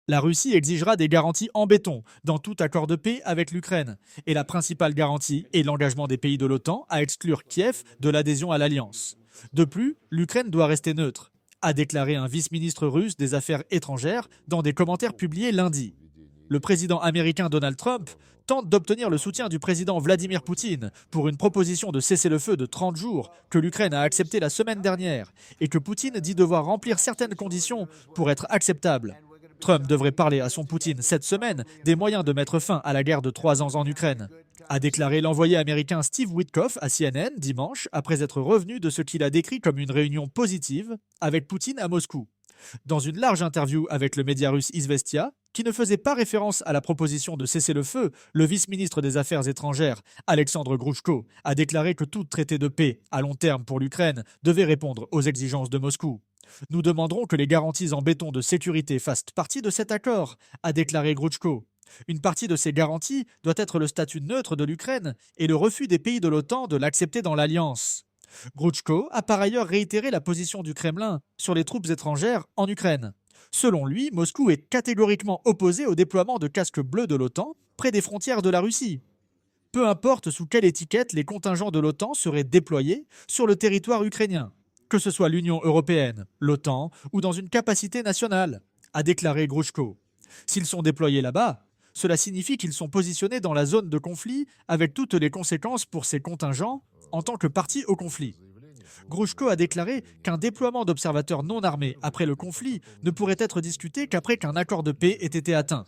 La Russie exigera des garanties en béton dans tout accord de paix avec l'Ukraine. Et la principale garantie est l'engagement des pays de l'OTAN à exclure Kiev de l'adhésion à l'Alliance. De plus, l'Ukraine doit rester neutre, a déclaré un vice-ministre russe des Affaires étrangères dans des commentaires publiés lundi. Le président américain Donald Trump tente d'obtenir le soutien du président Vladimir Poutine pour une proposition de cessez-le-feu de 30 jours que l'Ukraine a acceptée la semaine dernière et que Poutine dit devoir remplir certaines conditions pour être acceptable. Trump devrait parler à son Poutine cette semaine des moyens de mettre fin à la guerre de 3 ans en Ukraine, a déclaré l'envoyé américain Steve Witkoff à CNN dimanche après être revenu de ce qu'il a décrit comme une réunion positive avec Poutine à Moscou. Dans une large interview avec le média russe Izvestia, qui ne faisait pas référence à la proposition de cesser le feu, le vice-ministre des Affaires étrangères, Alexandre Grushko, a déclaré que tout traité de paix à long terme pour l'Ukraine devait répondre aux exigences de Moscou. Nous demanderons que les garanties en béton de sécurité fassent partie de cet accord, a déclaré Grushko. Une partie de ces garanties doit être le statut neutre de l'Ukraine et le refus des pays de l'OTAN de l'accepter dans l'Alliance. Grushko a par ailleurs réitéré la position du Kremlin sur les troupes étrangères en Ukraine. Selon lui, Moscou est catégoriquement opposé au déploiement de casques bleus de l'OTAN près des frontières de la Russie. Peu importe sous quelle étiquette les contingents de l'OTAN seraient déployés sur le territoire ukrainien, que ce soit l'Union européenne, l'OTAN ou dans une capacité nationale, a déclaré Grushko. S'ils sont déployés là-bas, cela signifie qu'ils sont positionnés dans la zone de conflit avec toutes les conséquences pour ces contingents en tant que partie au conflit. Grushko a déclaré qu'un déploiement d'observateurs non armés après le conflit ne pourrait être discuté qu'après qu'un accord de paix ait été atteint.